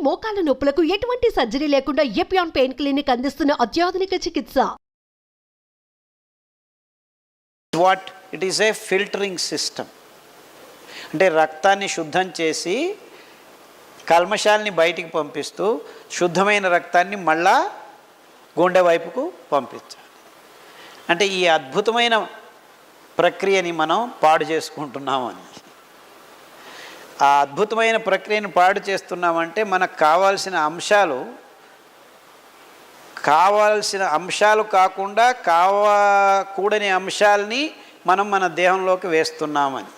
మోకాల నొప్పులకు ఎటువంటి సర్జరీ లేకుండా ఎపియాన్ పెయిన్ క్లినిక్ అందిస్తున్న అత్యాధునిక చికిత్స. What it is a filtering system. అంటే రక్తాన్ని శుద్ధం చేసి కల్మషాలని బయటికి పంపిస్తూ శుద్ధమైన రక్తాన్ని మళ్ళా గుండె వైపుకు పంపించాలి. అంటే ఈ అద్భుతమైన ప్రక్రియని మనం పాడు చేసుకుంటున్నామని. ఆ అద్భుతమైన ప్రక్రియను పాడు చేస్తున్నామంటే మనకు కావాల్సిన అంశాలు కాకుండా కూడని అంశాలని మనం మన దేహంలోకి వేస్తున్నామని.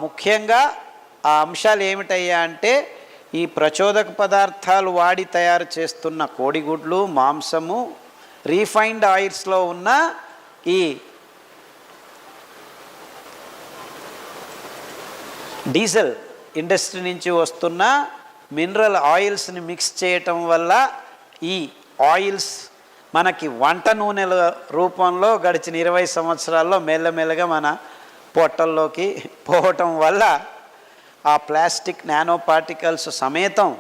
ముఖ్యంగా ఆ అంశాలు ఏమిటయ్యా అంటే ఈ ప్రచోదక పదార్థాలు వాడి తయారు చేస్తున్న కోడిగుడ్లు, మాంసము, రీఫైన్డ్ ఆయిల్స్లో ఉన్న ఈ డీజిల్ ఇండస్ట్రీ నుంచి వస్తున్న మినరల్ ఆయిల్స్ని మిక్స్ చేయటం వల్ల ఈ ఆయిల్స్ మనకి వంట నూనెల రూపంలో గడిచిన 20 సంవత్సరాల్లో మెల్లమెల్లగా మన పొట్టల్లోకి పోవటం వల్ల ఆ ప్లాస్టిక్ నానో పార్టికల్స్ సమేతం.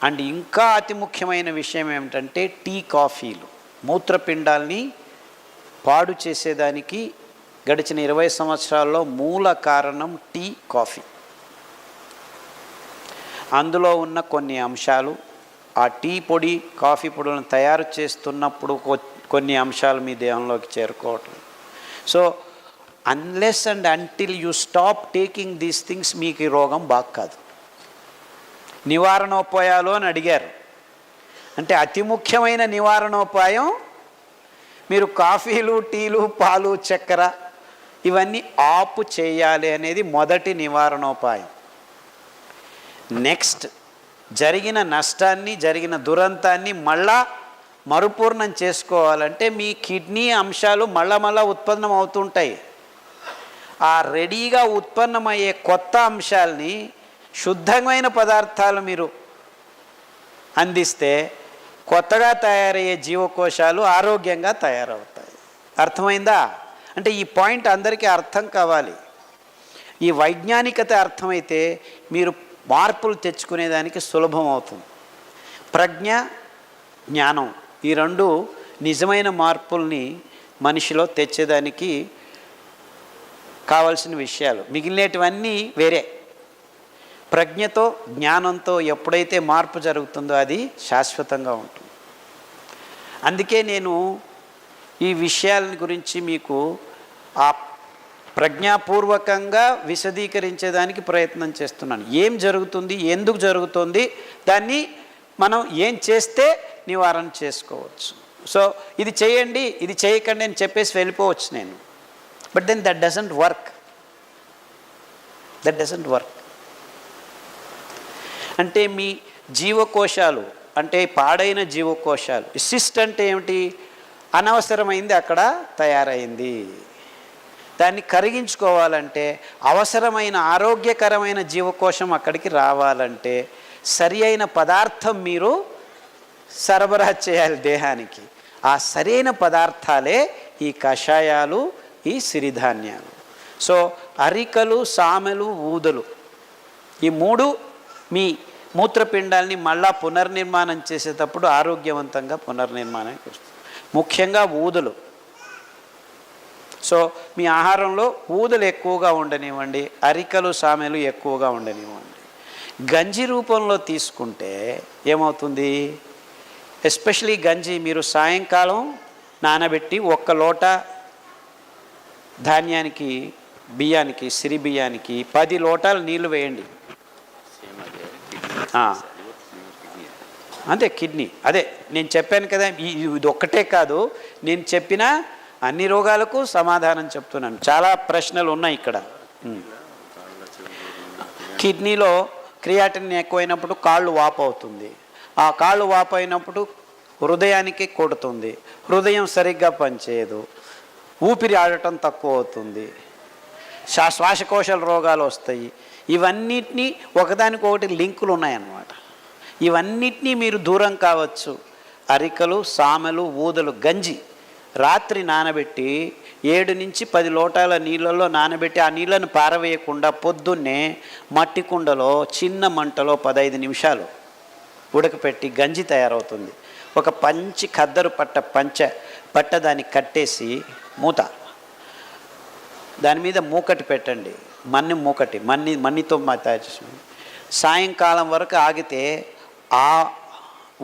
అండ్ ఇంకా అతి ముఖ్యమైన విషయం ఏమిటంటే టీ, కాఫీలు మూత్రపిండాల్ని పాడు చేసేదానికి గడిచిన 20 సంవత్సరాల్లో మూల కారణం టీ, కాఫీ. అందులో ఉన్న కొన్ని అంశాలు ఆ టీ పొడి, కాఫీ పొడులను తయారు చేస్తున్నప్పుడు కొన్ని అంశాలు మీ దేహంలోకి చేరుకోవటం. So unless and until you stop taking these things మీకు ఈ రోగం బాగా కాదు. నివారణోపాయాలు అని అడిగారు. అంటే అతి ముఖ్యమైన నివారణోపాయం మీరు కాఫీలు, టీలు, పాలు, చక్కెర ఇవన్నీ ఆపు చేయాలి అనేది మొదటి నివారణోపాయం. నెక్స్ట్ జరిగిన నష్టాన్ని, జరిగిన దురంతాన్ని మళ్ళా మరుపూర్ణం చేసుకోవాలంటే మీ కిడ్నీ అంశాలు మళ్ళా ఉత్పన్నం అవుతుంటాయి. ఆ రెడీగా ఉత్పన్నమయ్యే కొత్త అంశాలని శుద్ధమైన పదార్థాలు మీరు అందిస్తే కొత్తగా తయారయ్యే జీవకోశాలు ఆరోగ్యంగా తయారవుతాయి. అర్థమైందా? అంటే ఈ పాయింట్ అందరికీ అర్థం కావాలి. ఈ వైజ్ఞానికత అర్థమైతే మీరు మార్పులు తెచ్చుకునేదానికి సులభం అవుతుంది. ప్రజ్ఞ, జ్ఞానం ఈ రెండు నిజమైన మార్పుల్ని మనిషిలో తెచ్చేదానికి కావాల్సిన విషయాలు. మిగిలినటువన్నీ వేరే. ప్రజ్ఞతో, జ్ఞానంతో ఎప్పుడైతే మార్పు జరుగుతుందో అది శాశ్వతంగా ఉంటుంది. అందుకే నేను ఈ విషయాల గురించి మీకు ఆ ప్రజ్ఞాపూర్వకంగా విశదీకరించేదానికి ప్రయత్నం చేస్తున్నాను. ఏం జరుగుతుంది, ఎందుకు జరుగుతుంది, దాన్ని మనం ఏం చేస్తే నివారణ చేసుకోవచ్చు. సో ఇది చేయండి, ఇది చేయకండి అని చెప్పేసి వెళ్ళిపోవచ్చు నేను. But then that doesn't work. అంటే మీ జీవకోశాలు, అంటే పాడైన జీవకోశాలు, సిస్ట్ అంటే ఏమిటి? అనవసరమైంది అక్కడ తయారైంది. దాన్ని కరిగించుకోవాలంటే, అవసరమైన ఆరోగ్యకరమైన జీవకోశం అక్కడికి రావాలంటే సరి అయిన పదార్థం మీరు సరఫరా చేయాలి దేహానికి. ఆ సరైన పదార్థాలే ఈ కషాయాలు, ఈ సిరిధాన్యాలు. సో అరికలు, సామెలు, ఊదలు ఈ మూడు మీ మూత్రపిండాల్ని మళ్ళా పునర్నిర్మాణం చేసేటప్పుడు ఆరోగ్యవంతంగా పునర్నిర్మాణానికి వస్తుంది. ముఖ్యంగా ఊదలు. సో మీ ఆహారంలో ఊదలు ఎక్కువగా ఉండనివ్వండి, అరికలు, సామెలు ఎక్కువగా ఉండనివ్వండి. గంజి రూపంలో తీసుకుంటే ఏమవుతుంది? ఎస్పెషలీ గంజి మీరు సాయంకాలం నానబెట్టి 1 లోట ధాన్యానికి, బియ్యానికి, సిరి బియ్యానికి 10 లోటాలు నీళ్లు వేయండి. అంతే. కిడ్నీ అదే నేను చెప్పాను కదా, ఇది ఒక్కటే కాదు, నేను చెప్పిన అన్ని రోగాలకు సమాధానం చెప్తున్నాను. చాలా ప్రశ్నలు ఉన్నాయి ఇక్కడ. కిడ్నీలో క్రియాటిన్ ఎక్కువైనప్పుడు కాళ్ళు వాపు అవుతుంది. ఆ కాళ్ళు వాపు అయినప్పుడు హృదయానికి కొడుతుంది. హృదయం సరిగ్గా పనిచేయదు. ఊపిరి ఆడటం తక్కువ అవుతుంది. శ్వాసకోశాల రోగాలు వస్తాయి. ఇవన్నిటినీ ఒకదానికొకటి లింకులు ఉన్నాయన్నమాట. ఇవన్నిటినీ మీరు దూరం కావచ్చు. అరికలు, సామెలు, ఊదలు, గంజి రాత్రి నానబెట్టి 7 నుంచి 10 లోటాల నీళ్ళల్లో నానబెట్టి ఆ నీళ్ళను పారవేయకుండా పొద్దున్నే మట్టి కుండలో చిన్న మంటలో 15 నిమిషాలు ఉడకపెట్టి గంజి తయారవుతుంది. ఒక పంచి ఖద్దరు పట్ట దాన్ని కట్టేసి మూత, దాని మీద మూకటి పెట్టండి, మన్నితో తయారు చేసి సాయంకాలం వరకు ఆగితే ఆ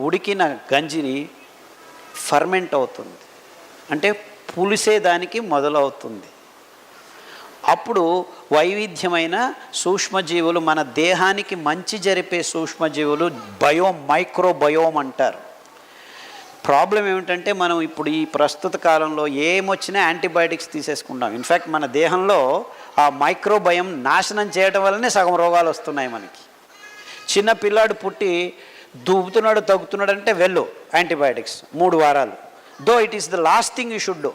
ఉడికిన గంజిని ఫర్మెంట్ అవుతుంది, అంటే పులిసేదానికి మొదలవుతుంది. అప్పుడు వైవిధ్యమైన సూక్ష్మజీవులు, మన దేహానికి మంచి జరిపే సూక్ష్మజీవులు మైక్రోబయోమ్ అంటారు. ప్రాబ్లం ఏమిటంటే మనం ఇప్పుడు ఈ ప్రస్తుత కాలంలో ఏమొచ్చినా యాంటీబయాటిక్స్ తీసేసుకుంటాం. ఇన్ఫ్యాక్ట్ మన దేహంలో ఆ మైక్రోబయం నాశనం చేయడం వల్లనే సగం రోగాలు వస్తున్నాయి మనకి. చిన్న పిల్లాడు పుట్టి దూపుతున్నాడు తగ్గుతున్నాడు అంటే వెళ్ళు యాంటీబయాటిక్స్ 3 వారాలు. Though it is the last thing you should do.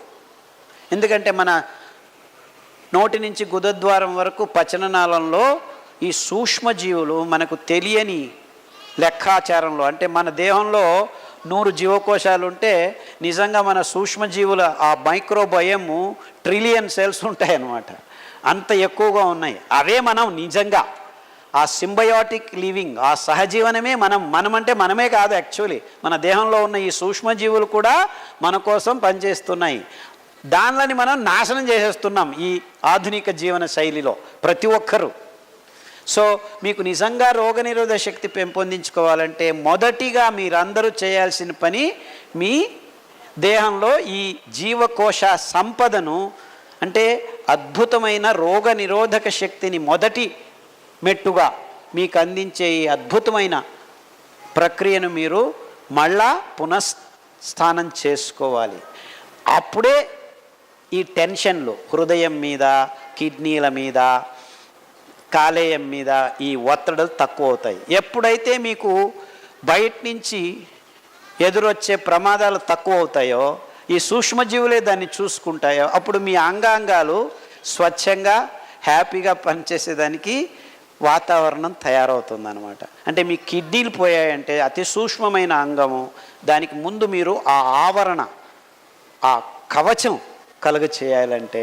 ఎందుకంటే మన నోటి నుంచి గుదద్వారం వరకు పచననాళంలో ఈ సూక్ష్మజీవులు మనకు తెలియని లెక్కాచారంలో, అంటే మన దేహంలో 100 జీవకోశాలు ఉంటే నిజంగా మన సూక్ష్మజీవుల ఆ మైక్రోబయము ట్రిలియన్ సెల్స్ ఉంటాయన్నమాట. అంత ఎక్కువగా ఉన్నాయి. అవే మనం నిజంగా ఆ సింబయాటిక్ లివింగ్, ఆ సహజీవనమే మనమంటే మనమే కాదు, యాక్చువల్లీ మన దేహంలో ఉన్న ఈ సూక్ష్మజీవులు కూడా మన కోసం పనిచేస్తున్నాయి. దానిని మనం నాశనం చేసేస్తున్నాం ఈ ఆధునిక జీవన శైలిలో ప్రతి ఒక్కరూ. సో మీకు నిజంగా రోగనిరోధక శక్తి పెంపొందించుకోవాలంటే మొదటిగా మీరందరూ చేయాల్సిన పని, మీ దేహంలో ఈ జీవకోశ సంపదను, అంటే అద్భుతమైన రోగనిరోధక శక్తిని మొదటి మెట్టుగా మీకు అందించే ఈ అద్భుతమైన ప్రక్రియను మీరు మళ్ళా పునఃస్థానం చేసుకోవాలి. అప్పుడే ఈ టెన్షన్లు హృదయం మీద, కిడ్నీల మీద, కాలేయం మీద ఈ ఒత్తిడులు తక్కువ అవుతాయి. ఎప్పుడైతే మీకు బయట నుంచి ఎదురొచ్చే ప్రమాదాలు తక్కువ అవుతాయో, ఈ సూక్ష్మజీవులే దాన్ని చూసుకుంటాయో, అప్పుడు మీ అంగాంగాలు స్వచ్ఛంగా హ్యాపీగా పనిచేసేదానికి వాతావరణం తయారవుతుందన్నమాట. అంటే మీ కిడ్నీలు పోయాయంటే అతి సూక్ష్మమైన అంగము, దానికి ముందు మీరు ఆ ఆవరణ, ఆ కవచం కలుగ చేయాలంటే,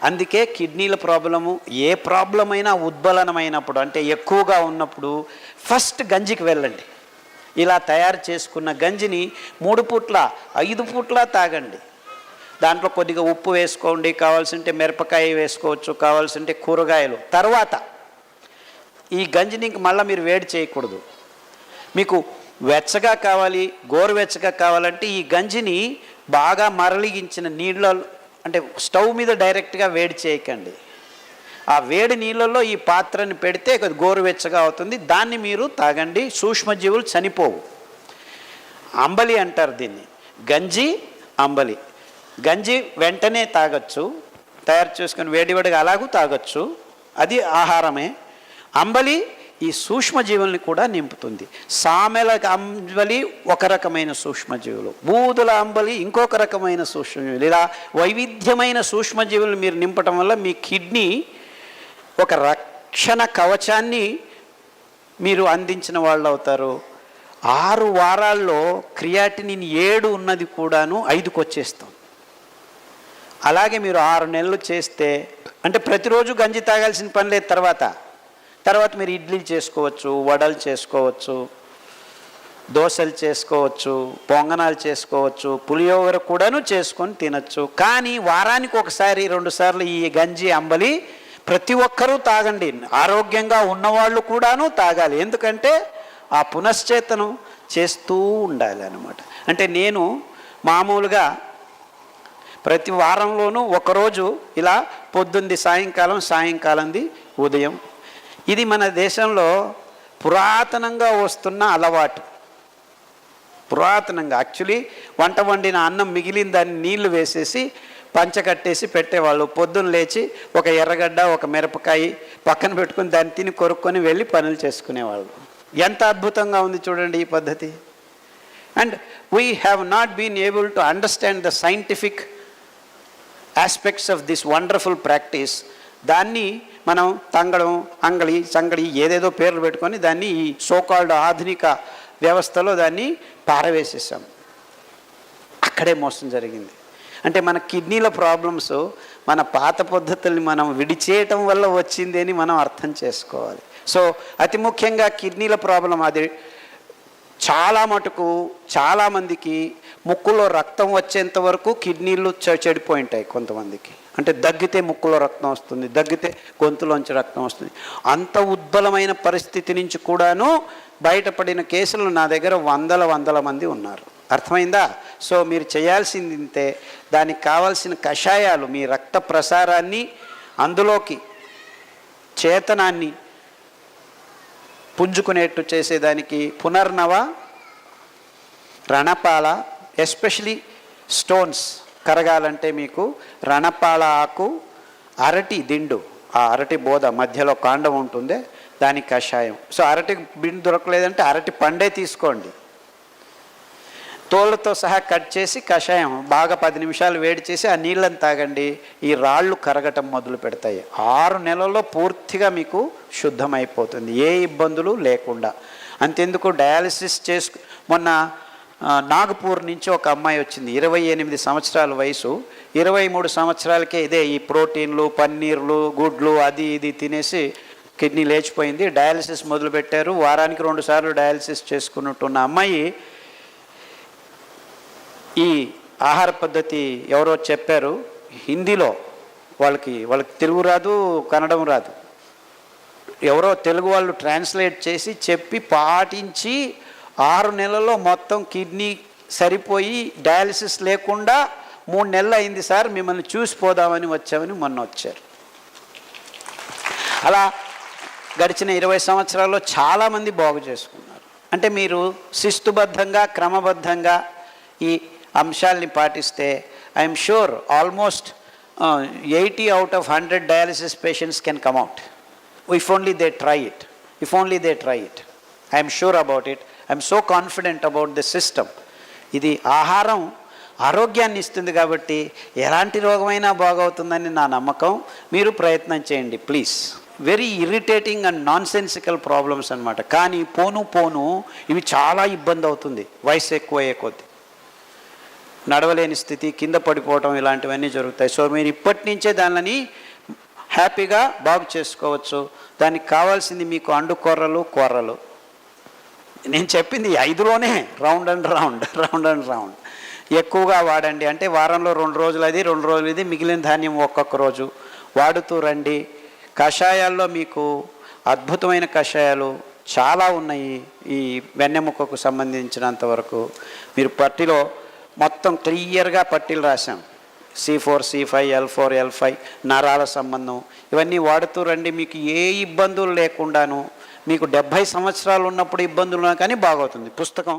అందుకే కిడ్నీల ప్రాబ్లము, ఏ ప్రాబ్లం అయినా ఉద్బలనమైనప్పుడు, అంటే ఎక్కువగా ఉన్నప్పుడు ఫస్ట్ గంజికి వెళ్ళండి. ఇలా తయారు చేసుకున్న గంజిని 3 పూట్ల 5 పూట్ల తాగండి. దాంట్లో కొద్దిగా ఉప్పు వేసుకోండి, కావాల్సింటే మిరపకాయ వేసుకోవచ్చు, కావాల్సింటే కూరగాయలు. తర్వాత ఈ గంజిని ఇంక మళ్ళీ మీరు వేడి చేయకూడదు. మీకు వెచ్చగా కావాలి, గోరువెచ్చగా కావాలంటే ఈ గంజిని బాగా మరలిగించిన నీళ్ళలో, అంటే స్టవ్ మీద డైరెక్ట్గా వేడి చేయకండి, ఆ వేడి నీళ్ళల్లో ఈ పాత్రని పెడితే గోరువెచ్చగా అవుతుంది, దాన్ని మీరు తాగండి. సూక్ష్మజీవులు చనిపోవు. అంబలి అంటారు దీన్ని, గంజి అంబలి. గంజి వెంటనే తాగొచ్చు, తయారు చేసుకొని వేడివేడిగా అలాగూ తాగొచ్చు, అది ఆహారమే. అంబలి ఈ సూక్ష్మజీవుల్ని కూడా నింపుతుంది. సామెల అంబలి ఒక రకమైన సూక్ష్మజీవులు, బూదుల అంబలి ఇంకొక రకమైన సూక్ష్మజీవులు. ఇలా వైవిధ్యమైన సూక్ష్మజీవులు మీరు నింపటం వల్ల మీ కిడ్నీ ఒక రక్షణ కవచాన్ని మీరు అందించిన వాళ్ళు అవుతారు. 6 వారాల్లో క్రియాటినిన్ 7 ఉన్నది కూడాను 5కి వచ్చేస్తాం. అలాగే మీరు 6 నెలలు చేస్తే, అంటే ప్రతిరోజు గంజి తాగాల్సిన పని లేదు. తర్వాత మీరు ఇడ్లీలు చేసుకోవచ్చు, వడలు చేసుకోవచ్చు, దోశలు చేసుకోవచ్చు, పొంగనాలు చేసుకోవచ్చు, పులియోగర కూడాను చేసుకొని తినచ్చు. కానీ వారానికి 1-2 సార్లు ఈ గంజి అంబలి ప్రతి ఒక్కరూ తాగండి. ఆరోగ్యంగా ఉన్నవాళ్ళు కూడాను తాగాలి. ఎందుకంటే ఆ పునశ్చేతనం చేస్తూ ఉండాలి అన్నమాట. అంటే నేను మామూలుగా ప్రతి వారంలోనూ ఒకరోజు ఇలా పొద్దుంది సాయంకాలంది ఉదయం. ఇది మన దేశంలో పురాతనంగా వస్తున్న అలవాటు. పురాతనంగా యాక్చువల్లీ వంట వండిన అన్నం మిగిలిన దాన్ని నీళ్లు వేసేసి పంచకట్టేసి పెట్టేవాళ్ళు. పొద్దున్న లేచి ఒక ఎర్రగడ్డ, ఒక మిరపకాయ పక్కన పెట్టుకుని దాన్ని తిని కొరుక్కొని వెళ్ళి పనులు చేసుకునేవాళ్ళు. ఎంత అద్భుతంగా ఉంది చూడండి ఈ పద్ధతి. And we have not been able to understand the scientific aspects of this wonderful practice. దాన్ని మనం తంగడం, సంగడి ఏదేదో పేర్లు పెట్టుకొని దాన్ని ఈ సోకాల్డ్ ఆధునిక వ్యవస్థలో దాన్ని పారవేసేసాం. అక్కడే మోసం జరిగింది. అంటే మన కిడ్నీల ప్రాబ్లమ్స్ మన పాత పద్ధతుల్ని మనం విడిచేయటం వల్ల వచ్చింది అని మనం అర్థం చేసుకోవాలి. సో అతి ముఖ్యంగా కిడ్నీల ప్రాబ్లం అది చాలా మటుకు చాలామందికి ముక్కులో రక్తం వచ్చేంత వరకు కిడ్నీలు చెడిపోయి ఉంటాయి కొంతమందికి. అంటే దగ్గితే ముక్కులో రక్తం వస్తుంది, దగ్గితే గొంతులోంచి రక్తం వస్తుంది. అంత ఉద్బలమైన పరిస్థితి నుంచి కూడాను బయటపడిన కేసులు నా దగ్గర వందల మంది ఉన్నారు. అర్థమైందా? సో మీరు చేయాల్సింది ఇంతే. దానికి కావాల్సిన కషాయాలు మీ రక్త ప్రసారాన్ని అందులోకి చేతనాన్ని పుంజుకునేట్టు చేసేదానికి పునర్నవ, రణపాల, ఎస్పెషలీ స్టోన్స్ కరగాలంటే మీకు రణపాల ఆకు, అరటి దిండు, ఆ అరటి బోధ మధ్యలో కాండం ఉంటుందే దానికి కషాయం. సో అరటి బిండు దొరకలేదంటే అరటి పండే తీసుకోండి, తోళ్ళతో సహా కట్ చేసి కషాయం బాగా 10 నిమిషాలు వేడి చేసి ఆ నీళ్ళని తాగండి. ఈ రాళ్ళు కరగటం మొదలు పెడతాయి. 6 నెలల్లో పూర్తిగా మీకు శుద్ధమైపోతుంది, ఏ ఇబ్బందులు లేకుండా. అంతెందుకు డయాలసిస్ మొన్న నాగపూర్ నుంచి ఒక అమ్మాయి వచ్చింది, 28 సంవత్సరాల వయసు. 23 సంవత్సరాలకే ఇదే ఈ ప్రోటీన్లు, పన్నీర్లు, గుడ్లు అది ఇది తినేసి కిడ్నీ లేచిపోయింది. డయాలసిస్ మొదలుపెట్టారు. వారానికి 2 సార్లు డయాలసిస్ చేసుకున్నట్టున్న అమ్మాయి ఈ ఆహార పద్ధతి ఎవరో చెప్పారు హిందీలో, వాళ్ళకి తెలుగు రాదు, కన్నడం రాదు, ఎవరో తెలుగు వాళ్ళు ట్రాన్స్లేట్ చేసి చెప్పి పాటించి 6 నెలల్లో మొత్తం కిడ్నీ సరిపోయి డయాలసిస్ లేకుండా 3 నెలలు అయింది సార్, మిమ్మల్ని చూసిపోదామని వచ్చామని మొన్న వచ్చారు. అలా గడిచిన 20 సంవత్సరాల్లో చాలామంది బాగు చేసుకున్నారు. అంటే మీరు శిస్తుబద్ధంగా క్రమబద్ధంగా ఈ అంశాలని పాటిస్తే I'm sure almost 80 out of 100 dialysis patients can come out if only they try it. I'm sure about it. I'm so confident about the system. ఇది ఆహారం ఆరోగ్యాన్ని ఇస్తుంది కాబట్టి ఎలాంటి రోగమైనా బాగవుతుందని నా నమ్మకం. మీరు ప్రయత్నం చేయండి please. Very irritating and non sensical problems అనమాట. కానీ పోను ఇవి చాలా ఇబ్బంది అవుతుంది వయసు ఎక్కువయ్యే కొద్దీ. నడవలేని స్థితి, కింద పడిపోవటం ఇలాంటివన్నీ జరుగుతాయి. సో మీరు ఇప్పటి నుంచే దానిని హ్యాపీగా బాగు చేసుకోవచ్చు. దానికి కావాల్సింది మీకు కూరలు. నేను చెప్పింది 5లోనే రౌండ్ అండ్ రౌండ్ ఎక్కువగా వాడండి. అంటే వారంలో 2 రోజులు అది 2 రోజులు ఇది, మిగిలిన ధాన్యం ఒక్కొక్క రోజు వాడుతూ రండి. కషాయాల్లో మీకు అద్భుతమైన కషాయాలు చాలా ఉన్నాయి. ఈ వెన్నెముకకు సంబంధించినంత వరకు మీరు పట్టిలో మొత్తం క్లియర్గా పట్టీలు రాశాం. C4, C5, L4, L5 నరాల సంబంధం ఇవన్నీ వాడుతూ రండి. మీకు ఏ ఇబ్బందులు లేకుండాను, మీకు 70 సంవత్సరాలు ఉన్నప్పుడు ఇబ్బందులు ఉన్నా కానీ బాగవుతుంది. పుస్తకం